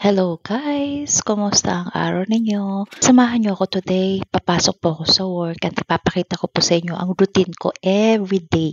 Hello guys! Kumusta ang araw ninyo? Samahan niyo ako today. Papasok po ako sa work at ipapakita ko po sa inyo ang routine ko everyday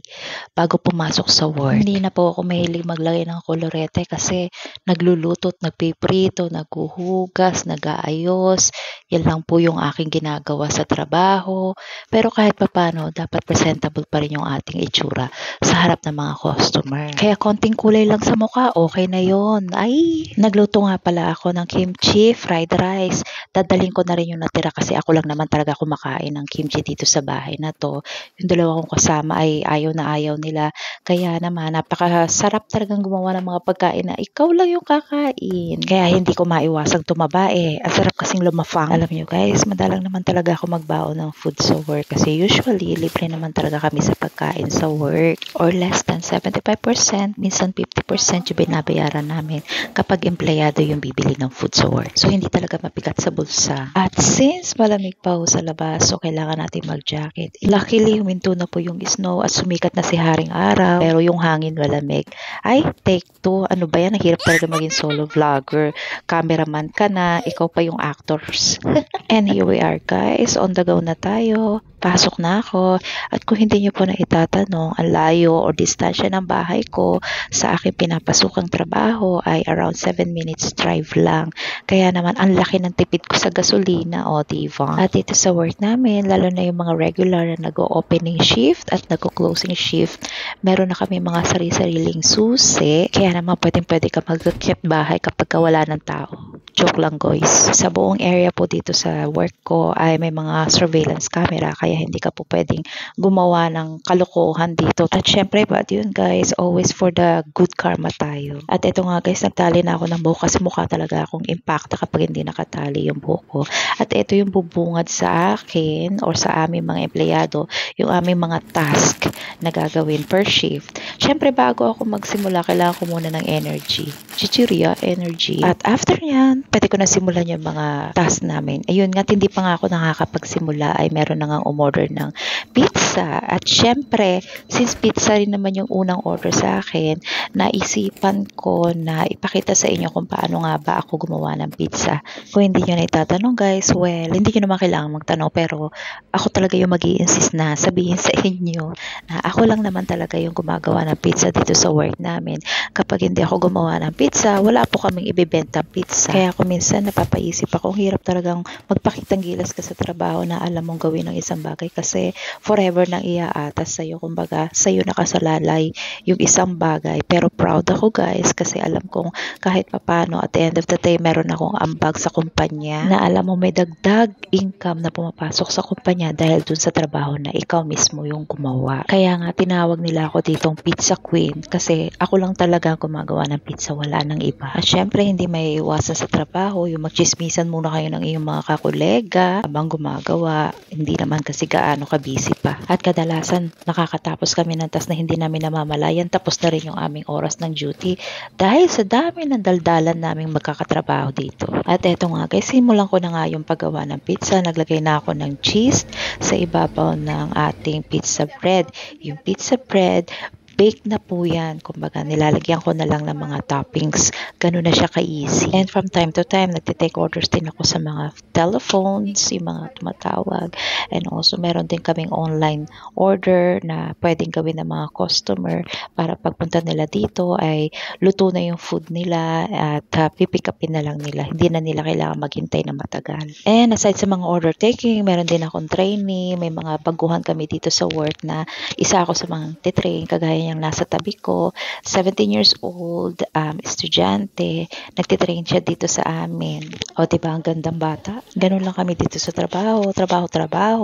bago pumasok sa work. Hindi na po ako mahilig maglagay ng kolorete kasi nagluluto, nagpiprito, naghuhugas, nag-aayos. Yan lang po yung aking ginagawa sa trabaho. Pero kahit papano, dapat presentable pa rin yung ating itsura sa harap ng mga customer. Kaya konting kulay lang sa mukha, okay na yon. Ay, nagluto nga pala ako ng kimchi, fried rice. Dadalhin ko na rin yung natira kasi ako lang naman talaga kumakain ng kimchi dito sa bahay na to. Yung dalawa kong kasama ay ayaw na ayaw nila. Kaya naman, napakasarap talagang gumawa ng mga pagkain na ikaw lang yung kakain. Kaya hindi ko maiwasang tumaba eh. Ang sarap kasing lumafang. Alam nyo guys, madalang naman talaga ako magbaon ng food sa work kasi usually libre naman talaga kami sa pagkain sa work or less than 75%, minsan 50% yung binabayaran namin kapag empleyado yung bibili ng food sa work. So, hindi talaga mabigat sa bulsa. At since malamig pa ho sa labas, so kailangan natin mag-jacket. Luckily, huminto na po yung snow at sumikat na si haring araw. Pero yung hangin malamig. Ay, take two. Ano ba yan? Ang hirap talaga maging solo vlogger. Cameraman ka na, ikaw pa yung actors. And here we are guys. On the go na tayo. Pasok na ako. At kung hindi niyo po na itatanong, ang layo o distansya ng bahay ko sa aking pinapasukang trabaho ay around 7 minutes drive lang. Kaya naman, ang laki ng tipid ko sa gasolina, o diba? At dito sa work namin, lalo na yung mga regular na nag-o-opening shift at nag-o-closing shift, meron na kami mga sarili-sariling susi. Kaya naman, pwede ka mag-keep bahay kapag wala ng tao. Joke lang guys. Sa buong area po dito sa work ko ay may mga surveillance camera kaya hindi ka po pwedeng gumawa ng kalokohan dito. At syempre ba yun guys, always for the good karma tayo. At ito nga guys, nagtali na ako ng buhok kasi mukha talaga akong impacta kapag hindi nakatali yung buhok ko. At ito yung bubungad sa akin or sa aming mga empleyado, yung aming mga task na gagawin per shift. Syempre bago ako magsimula, kailangan ko muna ng energy. Chichirya, energy. At after nyan, pwede ko na simulan yung mga task namin. Ayun nga, hindi pa nga ako nakakapagsimula ay meron na nga umorder ng pizza. At syempre, since pizza rin naman yung unang order sa akin, naisipan ko na ipakita sa inyo kung paano nga ba ako gumawa ng pizza. Kung hindi nyo na itatanong guys, well, hindi nyo naman kailangan magtanong pero ako talaga yung mag-i-insist na sabihin sa inyo na ako lang naman talaga yung gumagawa ng pizza dito sa work namin. Kapag hindi ako gumawa ng pizza, wala po kaming ibibentang pizza. Kaya ako minsan napapaisip ako, hirap talagang magpakitang gilas ka sa trabaho na alam mong gawin ng isang bagay kasi forever nang iaatas sa'yo. Kumbaga, sa'yo nakasalalay yung isang bagay. Pero proud ako guys kasi alam kong kahit papano at the end of the day, meron akong ambag sa kumpanya na alam mo may dagdag income na pumapasok sa kumpanya dahil dun sa trabaho na ikaw mismo yung gumawa. Kaya nga tinawag nila ako ditong pizza queen kasi ako lang talaga gumagawa ng pizza, wala nang iba. At syempre hindi may iwasan sa trabaho yung magchismisan muna kayo ng iyong mga kakolega habang gumagawa. Hindi naman kasi gaano ka-busy pa. At kadalasan nakakatapos kami ng task na hindi namin namamalayan, tapos na rin yung aming oras ng duty dahil sa dami ng daldalan naming magkakatrabaho dito. At eto nga guys, simulan ko na nga yung paggawa ng pizza. Naglagay na ako ng cheese sa ibabaw ng ating pizza bread. Yung pizza bread, baked na po yan. Kumbaga, nilalagyan ko na lang ng mga toppings. Ganun na siya ka-easy. And from time to time, nagtitake orders din ako sa mga telephones, yung mga tumatawag. And also, meron din kaming online order na pwedeng gawin ng mga customer para pagpunta nila dito ay luto na yung food nila at pipick upin na lang nila. Hindi na nila kailangan maghintay na matagal. And aside sa mga order taking, meron din akong training. May mga baguhan kami dito sa work na isa ako sa mga titrain, kagaya yung nasa tabi ko, 17 years old, estudyante, nagtitrain siya dito sa amin. O diba, ang gandang bata? Ganun lang kami dito sa trabaho,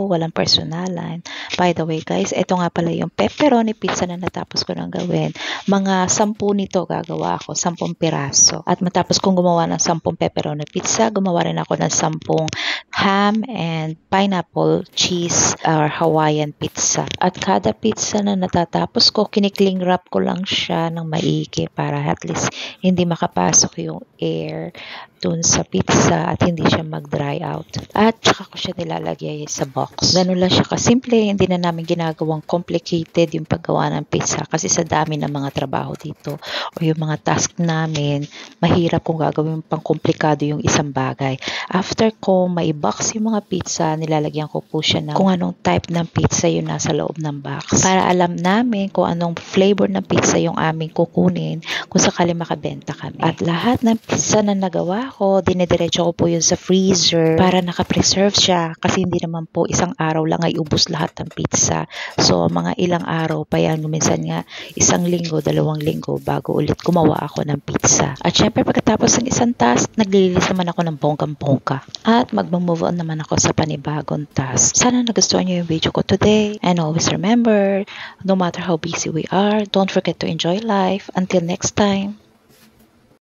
walang personalan. By the way guys, ito nga pala yung pepperoni pizza na natapos ko nang gawin. Mga 10 nito gagawa ako, 10 piraso. At matapos kong gumawa ng 10 pepperoni pizza, gumawa rin ako ng 10 ham and pineapple cheese or Hawaiian pizza. At kada pizza na natatapos ko, kinikling wrap ko lang siya ng maigi para at least hindi makapasok yung air dun sa pizza pizza at hindi siya mag-dry out. At saka ko siya nilalagay sa box. Ganun lang siya kasimple, hindi na namin ginagawang complicated yung paggawa ng pizza kasi sa dami ng mga trabaho dito o yung mga task namin, mahirap kung gagawin pang komplikado yung isang bagay. After ko mai-box yung mga pizza, nilalagyan ko po siya ng kung anong type ng pizza yung nasa loob ng box para alam namin kung anong flavor ng pizza yung aming kukunin kung sakali makabenta kami. At lahat ng pizza na nagawa ko, dinidiretso ko po yun sa freezer para nakapreserve siya kasi hindi naman po isang araw lang ay ubos lahat ng pizza. So, mga ilang araw pa yan, minsan nga 1 linggo, 2 linggo bago ulit gumawa ako ng pizza. At syempre pagkatapos ng isang task, naglilinis naman ako ng bonggang-bongga. At mag-move on naman ako sa panibagong task. Sana nagustuhan niyo yung video ko today. And always remember, no matter how busy we are, don't forget to enjoy life. Until next time.